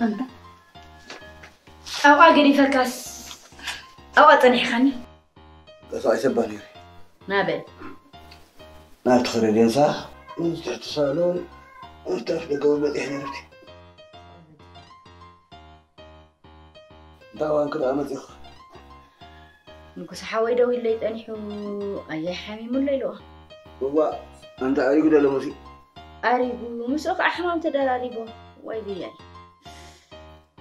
أنت أوعى قري فركاس أوعى تنحخني قصاي سباني نابل ما تخرج ينصح نفتح تصالون نفتح لقوم بديحنا نفتح دعوان كده أمتيخ نقول سحاوي دوي اللي تنحو أي حميم ولا لا هو أنت أريد ولا مسي أريد مسوق أحمام تدراريبه ويدي يعني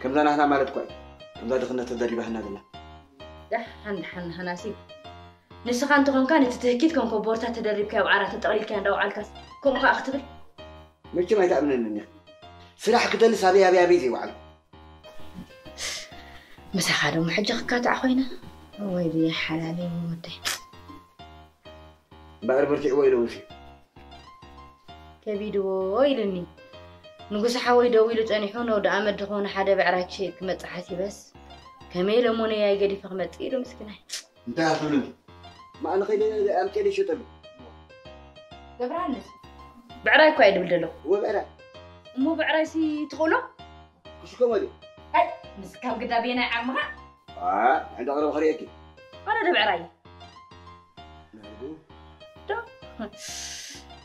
كم زنا إحنا مالت كوي كم زنا دخلنا تدريب إحنا قلنا ده هناسيب نسخان تكون كانت تتأكد كم كبورتها تدرب كيا وعارة تقريل كان دو عالكاس كم خا أختبر مش ما يتعبنا مني سلاح كده اللي سابي أبي أبي زي وعلى مسح هذا محجق كات عخوينا ويدي حلالي ومده بعرف برجع ويلو وشي كبيدو ويلني نقص حوي دويلو تانيحون ودا أمد دخون حدا بعراك شيء كمت حاسي بس كميل موني يا جدي فخمت إيرو مسكنه أنت هتقولني ما أنا خيلي أمتى لي شو تبي قبرانس بعراك وايد بدلو هو بعراك مو بعرايسي تقولو شو كمالي هاي مسكاب قدابينا عمها عند أغرب خريقي أنا ده بعراي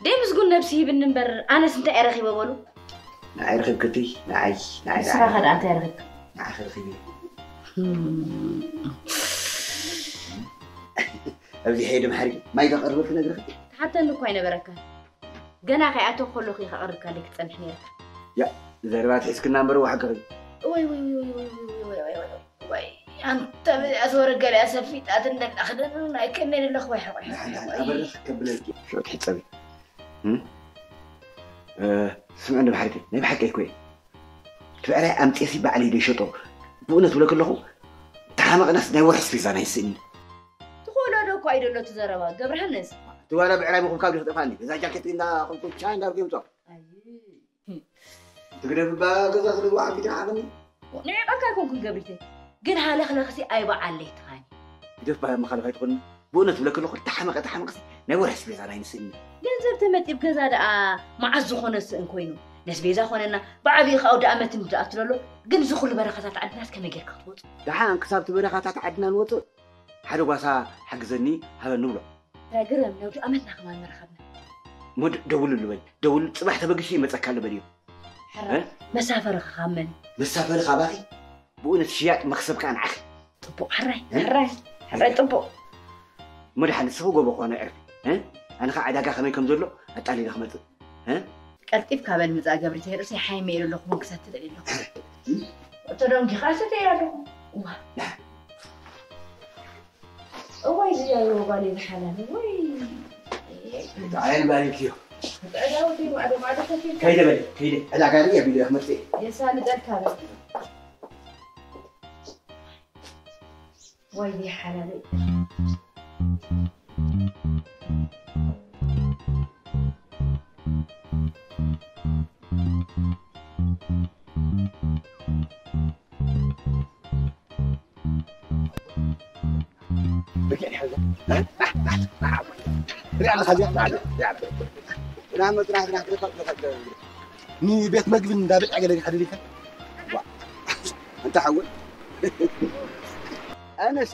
دي مسقول نفسي بالنمبر أنا سنت أرخي بقوله نعرف كتي نعي صراحة أنت أرخي نعرف خيلي أبدي حيد محرق ما يقرب في نجرك حتى إنه كوينة بركة جنا خياتو خلو خي خارج كالك تسمحني لك يا زربات حس كنا نمبر واحد قريب وي أنت أزور الجل أسفيت أتندك أخذنا كنا للأخوة حوي لا أبرخ قبل شو تحس سبي سمعنا بحرتي ما بحكي كوي تبقى أنا أمتى سيب علي دي شطو بقولنا ولا كله تحمق ناس ده وحس في زنا يسني تقول أنا كويد ولا تزربا قبل هالناس تو أنا بعرف بقول كابل تفاني إذا جاكتنا كنت شاين دار كيم صار تقدر بقى كذا خلي واحد بيجي عالمي نعم أكاكم كن قبلتي جن حالة خلاصي أيوة عليه تاني جف بقى مخالفة تقولنا بقولنا ولا كله تحمق نورس في زنا يسني جنزب تمت يبقى زاد مع الزخونس إنكوينو ناس بيزا خوننا بعبي خاو دامت مدأت له جنزو كل بركات عند ناس كم يجيك خطوط دحين كسبت بركات عندنا الوطن حلو بس حجزني هذا النور راجرم لو دامتنا كمان مرحبنا مود دول صباح تبقى شيء متأكل بديو حرام مسافر خامن مسافر خباخي بقول الشياط مكسب كان عخ طبو حراي طبو مود حنسوق وبقوانا أعرف أنا قاعد خمي كم زلوا أتعلي رحمة كيف كابل مزاج قبرتي رأسي حامي يقول لك مو كسرت دليل ترى مجي خاصة تيارو وين زي بالي الحلال وين تعال بالك يو أنا ودي وعد كيدا بالي كيدا أنا قاري أبي أحمد سي يا سالد الكلام وين حلال بكي حاجة ريال خليها نعم راح ني بيت مقبل دابل عقلك حديدك انت حول انا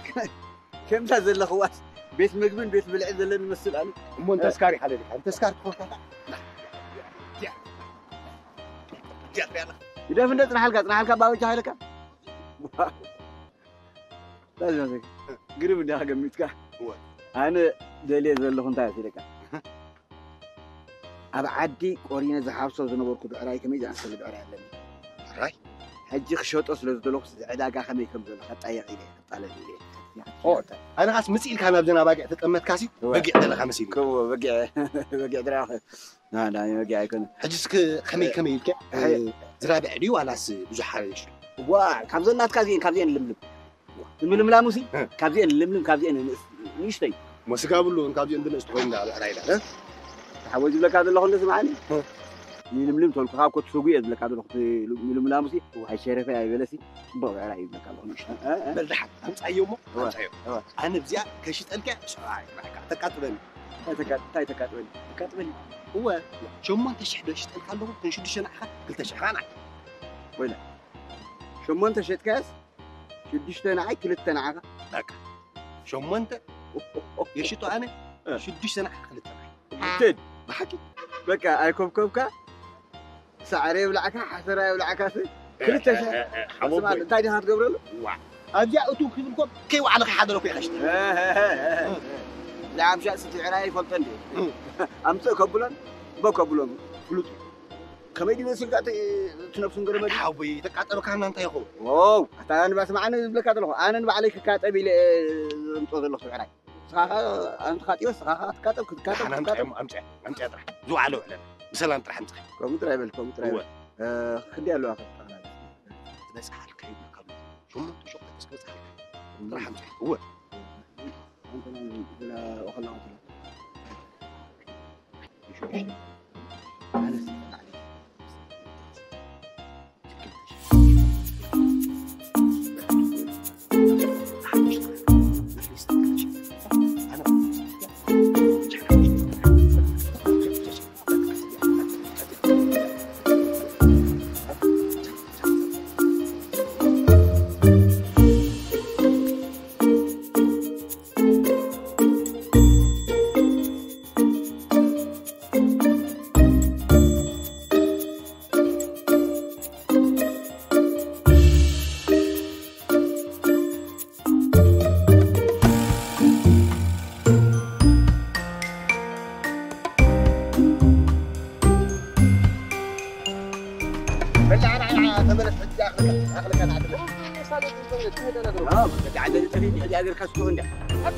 كم تزل اخوات بيت مقبل بيت بالعز اللي نمثل انا مو انت سكاري حديدك انت سكاري إذا فندت نحلك باوي شايلك لازم قريب بدي أقمتك أنا دليل زلهم تاسي لك أبى عدي قرينا زحافة زنبور كده أراي كم يجي أنسى لبعراي لمن أراي حجي خشوت أصل زدلوكس علاقة خمي كم زل خط أي عيلة خط على العيلة أنا خاص مسئل كان أبدنا باقي تتأمت كاسي باقي عندنا خمسين كو باقي دراخ لا باقي يكون حجزك خمي كم يلك زرابع عدي ولا بزح حالش واو كم زلنا كابزين لملم لا موسي كابزين لملم كابزين نيشتي مسكابلو كابزين عندنا استوينا على راينا حاول لك هذا اللي هو اسمعني لملم تقول خاب كنت سوقي لك هذا اللي لملم لا موسي هاي شرفه هاي بلسي بقى على لك الله مش بلحق انت ايومو انا بزيا كشيت الك تكاتبني تكاتبني هو شو ما تشحدش تلقى له تنشد شنحه قلت شحانه ولا شمونت شتكاس شدشت نعاي كلت نعاها بقى شمونت يشتو أنا شدش أنا خلت معي تد بحكي بقى أيكم كوكا سعري ولعكا حسري ولعكا كلت حبوب تاني هات قبل أرجع أتوك لكم كي وعلى حدا لو في عشت لا عم شاء ستي عراي فلتني أمسك قبلن بقبلن فلوت كم يجي نسيل قاعد تنافسون قريبا حبي تقعد كان أنت يا أخو واو حتى أنا بس معنا بلك هذا له أنا بعليك كاتبي ل نتوضى له عراي صراحة أنت خاطي بس صراحة كاتب أنا أمتع زو علو علنا مثلا أنت حمزة كم ترى خلي له آخر بس حالك هيدا كم شو ما تشوف بس حالك راح أمزح هو أنت لا أخلنا شو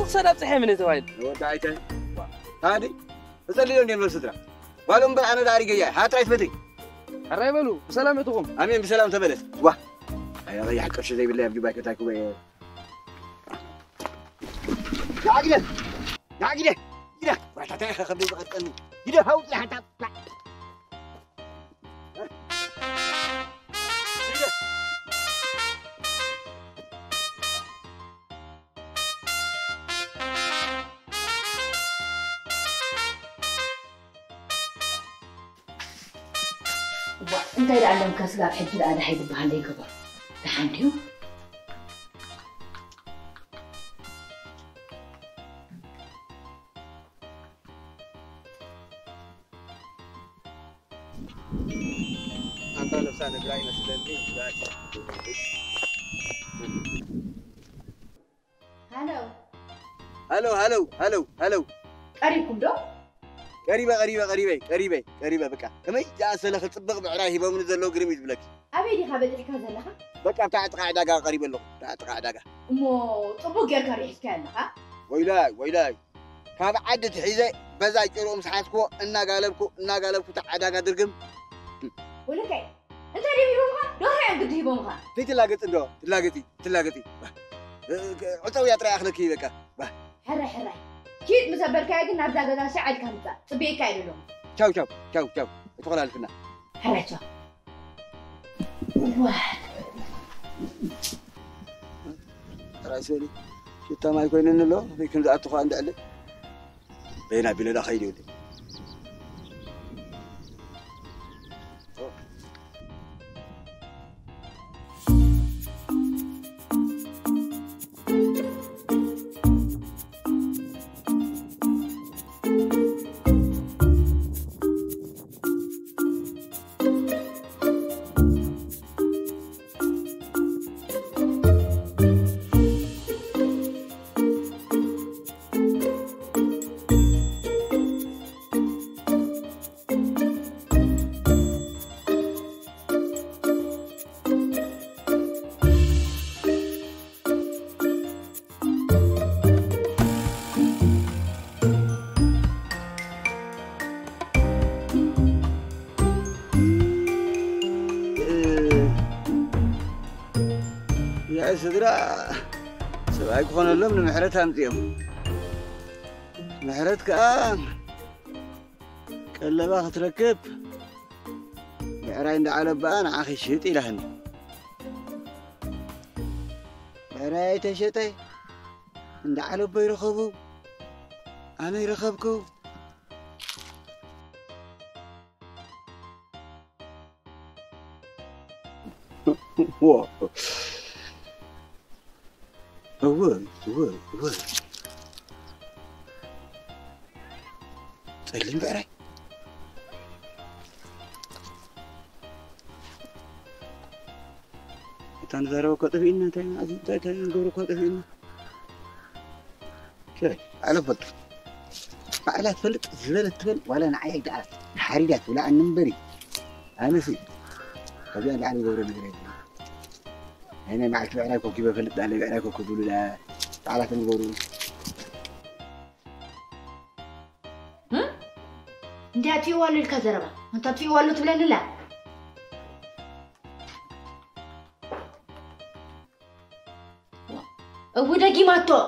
سلام صحيح من الزوايد. ودايته. هادي. بس اللي يوم المسدرة. بالهم بل أنا داري جاي. هات رئيس بدري. الرئيبلو بسلامتكم. أمين بسلام تبلت. واه. يا ضيع كرش زي بالله يبدو باك تاكو يا عقله. يا عقله. كده. راح تاخذ خبي بقى كده هاو لحتى. انت إذا علم كسر حد الآن حيد بهاللي قبل تحمليه أنت لسانك راي مسلمين هلو قريبكم دو قريبة بكا كمي جاء سلخ تصبغ بعراهي بمن زلو قريميز بلك أبيدي خابت الكذا لها بكا بتاعت قاعدة قريبة له بتاعت قاعدة مو طبق يا كاري حكاية لها ويلاي كاب عدت حيزة بزاي كيلو مسحاتكو إنا قالبكو تعداقا درقم ولا كي انت اللي بيبومها دو هي قد يبومها في تلاقتي عطوي أطري أخلك بكا حرة كيد مسبر كاي قلنا بدا قدا ساعد كامتا تبي كاي لهم شاو ادخل الفنا حرة شو واحد راسولي شتا ما يكون إنه فيكم ذا أتوقع عند علي بينا بلا خير ولي سدرا سواء يكون اللهم محرتها مزيم محرتك كلا باخ تركب عراين على بان اخي شيطي لهن عراي تشتي عند على بيرخبو انا يرخبكو هو سلم بعراي تنظروا كطفينا تنظروا كطفينا شاي على فلت على فلت زلت ولا نعيق دعاء حريات ولا النمبري أنا في خلينا نعمل دورة مدريد هنا معك بعراك وكيف فلت على بعراك وكذول لا تعال تنظروا انت هتفي والو الكذربة انت هتفي والو تبلن لا وده جيماتو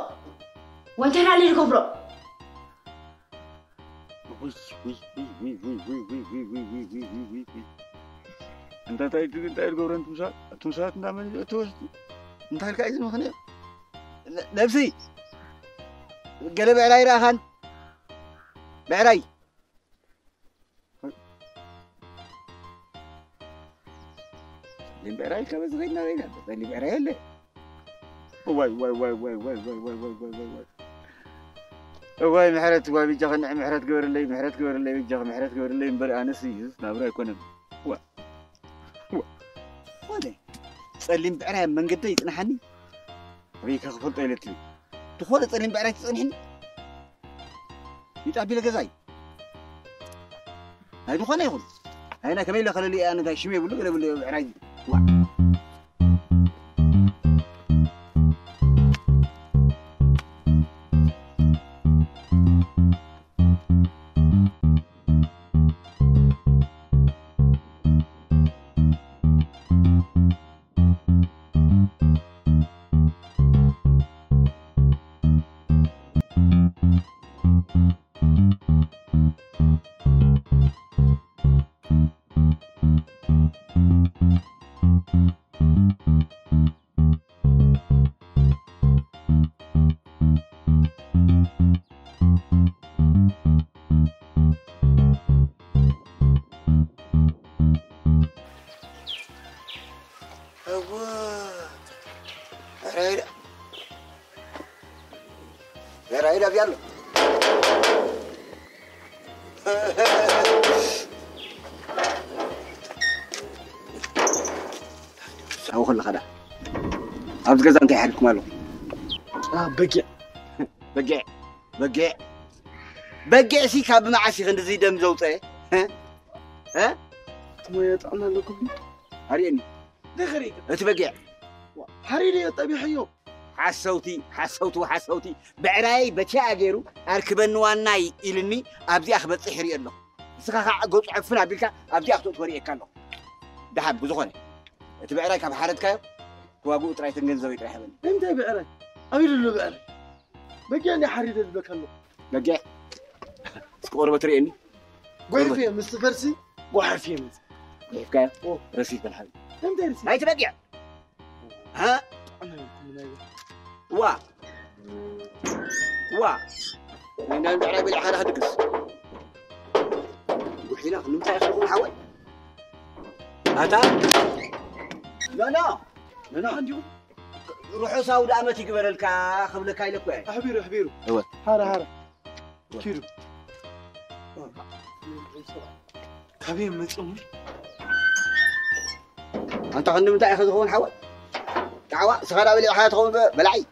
وانت على الكبرى انت تايد الكبرى انتم ساعات نعمل توست انت هلك عايز مخنق نفسي قلب بعراي راخن بعراي اللي بعراي كبس غيرنا اللي بعراي اللي واي محرت واي بيجا خن محرت قبر اللي بيجا محرت قبر اللي مبر أنا سيز نابرا يكون وانا سلم بعراي من قد يتنحني ويك خفض طيلتي تخول سلم بعراي تسنحني يتعبي لك زي هاي دخانه يقول هنا كمان اللي خلى لي أنا تشمي بقول بعراي رايدا بيالله أو خل خدا أبغى كذا أنت يحرك ماله بقى سي كاب معسي خند زي دم زوجته ها ما يطعنا لكم هريني دخري أتبقى حريري يطبي حيو حسوتي بعراي بتشا غيرو اركبن واناي إلني ابدي اخبط سحري الله سخا قوص عفنا بيلكا ابدي اخطو توري كانو دحب بزخونه تبعراي كاب حارتكا واغو طراي تنغنزو يطرحبن انت بعراي ابيل له بعراي بقى اني حريري بكلو بقى سكور بتريني وعرفيه مستفرسي وعرفيه مز كيف رسيت الحبيب انت رسيت هاي تبقى ها انا لكم نايم وا من البعراي بالحال هدقس وحينا نمتى يخلقون حوالي هاتا لا عندي روحوا ساود أمتي قبل الكا خبل كايلك وين حبيرو هو هارا كيلو حبيب ما تصومش أنت عندهم متى يخلقون حوالي دعوة صغار أولي حياتهم بلعي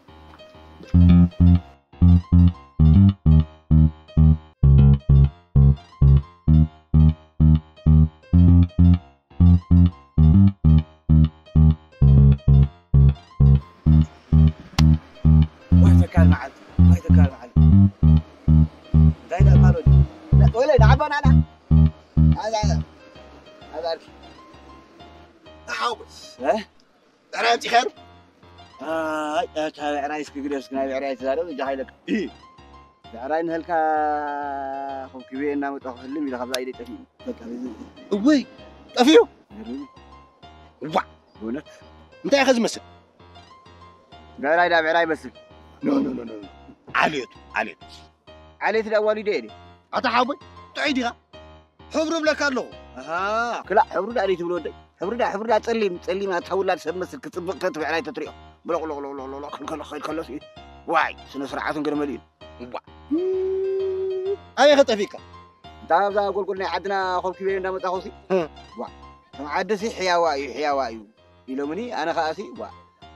أنت خير؟ عرايس كجريس كنا عرايس هذا جاهلك إيه عراين هلكا خو كبير نام تأخذ لي خبز أيدي تفين وي أفيو وا هنا أنت أخذ مسك عراي دا عراي بس نو عليت الأولي ديري أتحاول تعيدها حبر بلا كارلو كلا حبر دا عليت بلودي حبردا تسلم تحولات سمسك تطبق تتبع علي تطريق بلق لق لق لق لق خلص واي سنة سرعتهم كده مليون أي خطة فيك تعال زي أقول كنا عدنا خب كبير عندما تخوسي وا عدسي حياواي يلومني أنا خاسي وا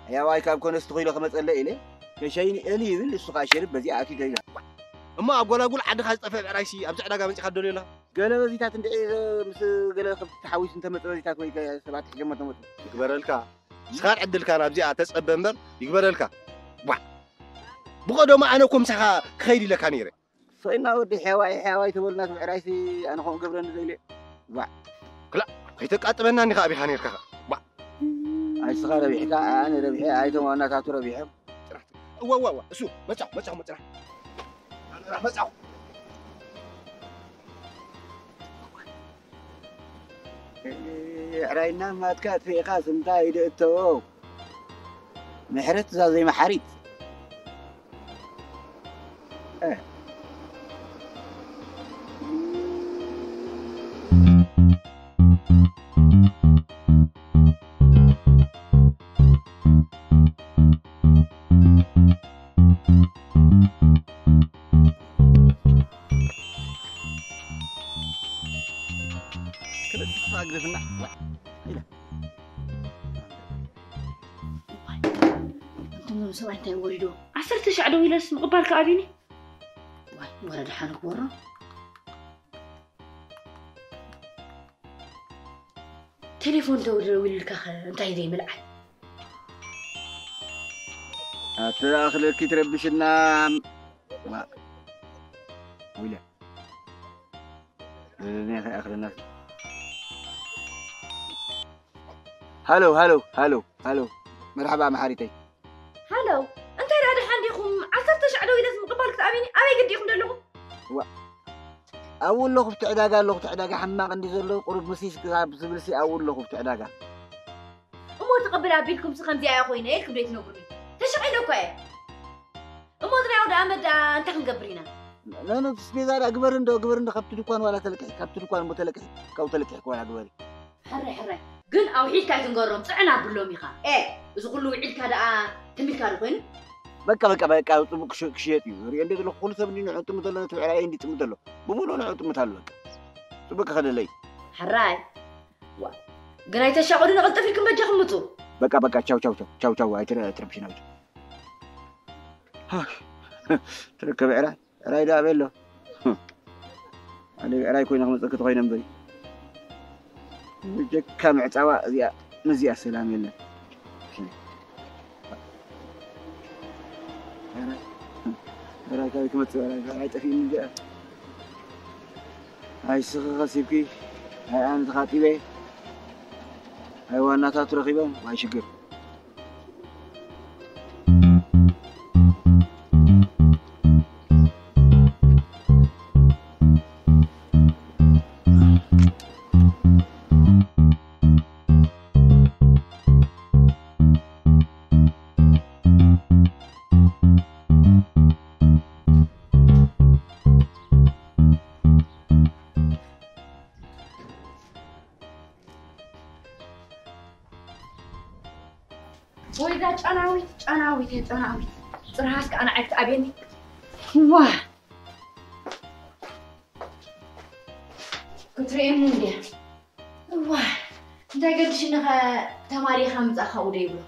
حياواي كاب كون استغيل خمس إلا إلي كشيء إلي يذل السقا شرب بزي أكيد جاي أما أقول عد خاص طفل عرايسي أبزع دقا من تخدر له قال بزي تات مس قال خب تحويس أنت متى بزي تات ويا سبعة حجمة تموت يكبر لك سخار عدل كان أبزع تسبب يكبر لك وا بقدر ما أنا كم سخا خيري لك هنيرة فإنه ودي حياواي تقول الناس بعرايسي أنا خون قبرنا زي وا لا هيتك أتمنى إني خابي هنير كذا وا هاي صغار ربيحك أنا ربيحي هاي توم أنا تاتو ربيحي وا سو متى متى عراينا ما تكات في قاسم تايد التو محرت زي محريت أقرفنا إلى أنتم سوى أنت يوريدو عسرت شعدو إلى اسم قبالك أبيني واي ورد حانك ورا تليفون تورو لك أنت يدي ملعب أتأخذ كي تربشنا ما ولا نيخ آخر الناس هلو مرحبا محاريتي هلو أنت هذا حنديكم عسرت شعدو إلى اسم قبالك أبيني أبي قديكم دلهم أول لغة بتعداقة حماق عندي زلو قرب مسيس كذاب سبلسي أول لغة بتعداقة أمو تقبل أبيلكم سخن زي أخوينا إلكم بيت نقولي تشعينو كوي أمو تريعو دا أمد أنت خنقبرينا لا تسمي ذا أكبر عنده خبت دكان ولا تلقح خبت دكان متلقح كاو تلقح ولا أكبري حري قن أو عيد كايتن قرم صعنا بلو ميخا إذا قلوا عيد كذا تميل كارقين بكا كشيتي عندي له كل سبني نحط مثلا على عندي تمثله بمولو نحط مثله بكا خلي لي حراي قنايت الشاقولين غلطة فيكم بجي خمتو بكا تشاو هاي تربشنا تركب عراي دا بيلو عراي كوين خمسة كتغين نبري كم عتوا زيا مزيا سلام يلا عراي كاي كمت عراي تفين جاء هاي سخة سيبكي هاي أنا تخاطبه هاي وانا تاترخيبه وهاي شكر وإذا أناويت صراحة أنا عرفت أبيني واه كنت رأيهم ليه واه أنت قلتش إنها تماري 5 أخو ديبلو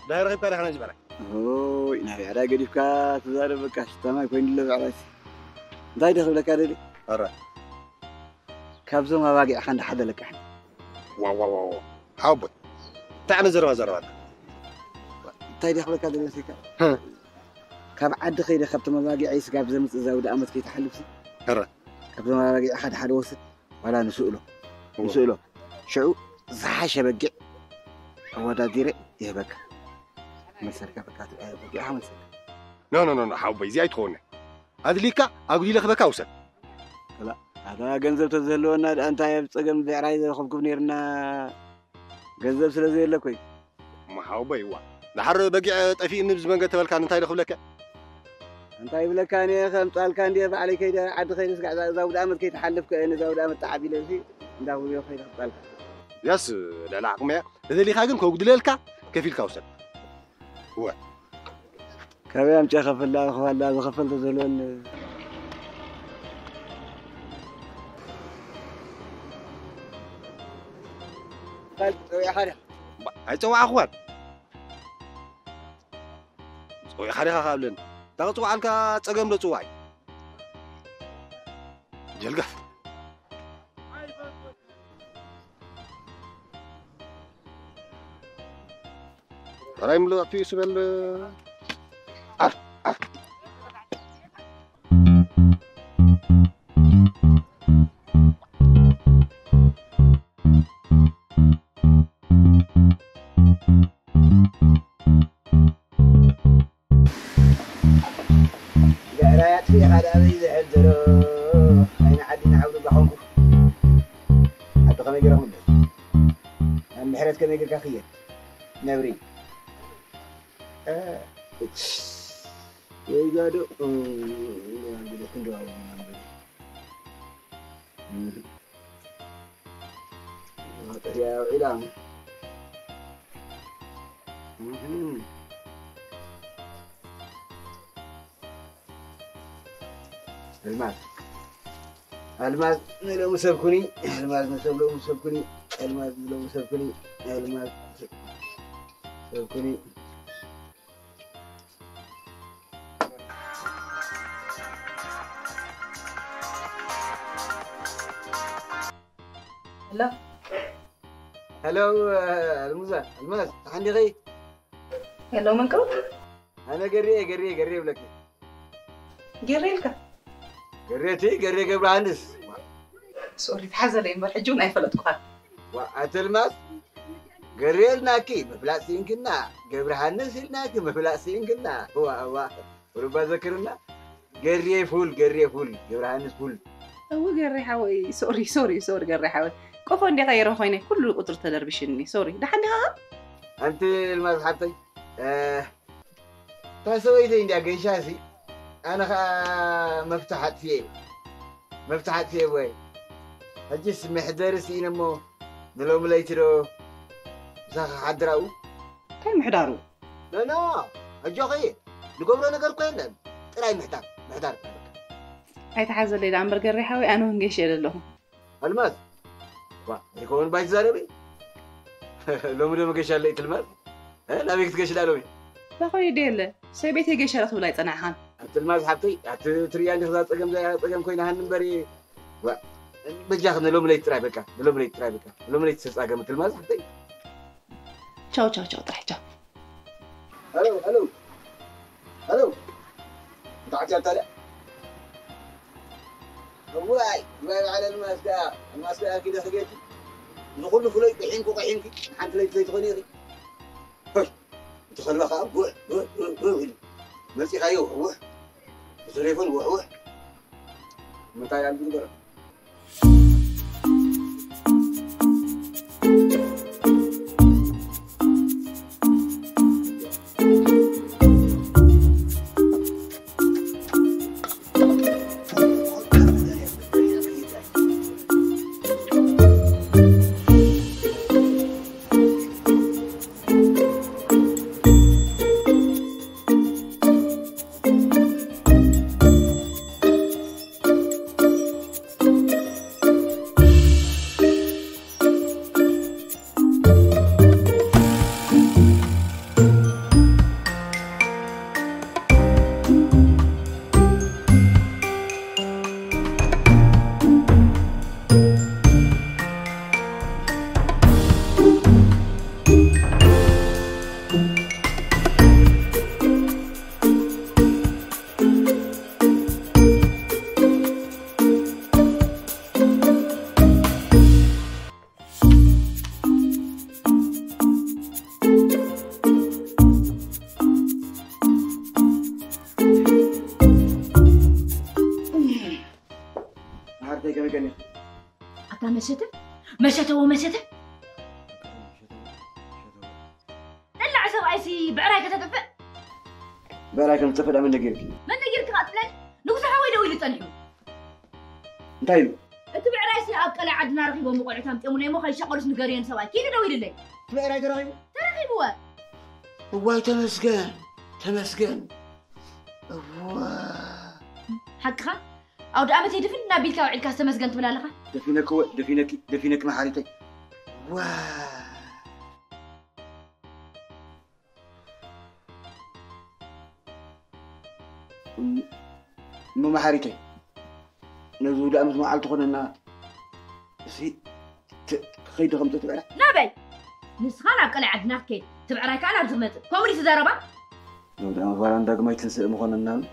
ده رغيب كده خلينا نجيبها. أوه نبي على قديم كات زارب بكاش تمام كوين اللي بعرس. ده يدخل لك هذا لي. أرى. كابزو ما باقي أخند حدا لك إحنا. واو. حاول. تعال زروا. ده يدخل لك هذا لسيكا. كاب عد خير خبط ما باقي عيس كابزو متزود أمس كي تحلف. أرى. كابزو ما باقي أحد حد وسط ولا نسأله. شو زحش بقى. هو ده ديري يهبك. مسرك بكات بقى حمل سك نو حبي زي تخونه هذا ليكا أقولي لك بكاوسة لا هذا جنزب تزلونا أنت يا بتسجم بعرايز خبكم نيرنا جنزب سلزي لك وي ما حبي وا لحر بقي طفي نبز من قتل كان أنت يدخل لك أنت يبلك كان يا خم طال كان دي عليك كده عد خير قاعد زود أمد كي تحلف كأنه زود أمد تعبي له داو يا خير طال ياس لا عقمة هذا اللي خاجن كوجد لك كفيل كاوسة هو كمان تخاف الله خفل خفل تزلون قال يا حدا هاي توا أخوان يا حدا خابلن تغطوا عنك تجمع لتوعي جلقة رايم لو في سبل في هذا اللي عندنا أين عدينا عود بحوم حتى كم يجرى مدة المحرات كم يجرى كخير نوري يجادو عندنا كندوا يا علام الماس لو مسبكني الماس لو مسبكني الماس لو مسبكني الماس مسبكني لا هلو الماس عندي غي هلو منكم انا قريه لك قريلك قري قبل عنس سوري تحزلي مرحجون اي فلتقها واتلمس قريلناكي مفلاسين كنا قبل عنس لناكي مفلاسين كنا هو وربا ذكرنا قري فول قبل عنس فول هو قري حوي سوري قري حوي قفوا عندي غيره خويني كل قطر تدربشني سوري دحني ها انت الماس حطي تسويتي عندي قيشاسي أنا مفتحت فيه وين أجلس محدرس إنمو نلوم ليترو زاخ حدراو كان محدارو لا أجوغي نقوم نقول كوينا تراي محدار هاي تحزل لي دعم برقر ريحاوي أنا هنجيش إلى لهم الماس يكون بايت زاربي لو مدو مقيش اللي تلماس لا بيك تقيش لالوي لا خوي ديله سيبيتي جيش على طول يصنعها الماس حبتي تريان خذا طقم كوينا هنبري بجاخ نلوم لي تراي بكا نلوم لي تساقم الماس حبتي تشاو طرح تشاو هلو تعال طالع واي على الماس كده خجيتي نقول فلوي بحينك حنت لي تغنيري هش تخلى خاب مرسي خايو هو تليفون هو متى عندي قرا مشته دلع سبعيسي بعراي كتطفئ بعراي كم تفد من نجيرك قاتلن نقص حوي دوي لصنيحو انتايلو انت بعرايسي ابقى عدنا رخيبو مقعتام تمني مو خي شقلس نغرين سباي كي دوي لي بعراي ترخيبو واي تمسكن حقها او دامت يدفن نبيلك وعلك استمسكن تبلالها دفينك محاريتي ما محاريتي نزول أمس ما عالت خلنا سي خيد خمسة تبعنا نبي نسخان أبقى عدناك كي تبعراك أنا بزمت كومري تزاربا نود أنا فاران داك ما يتنسى مخنا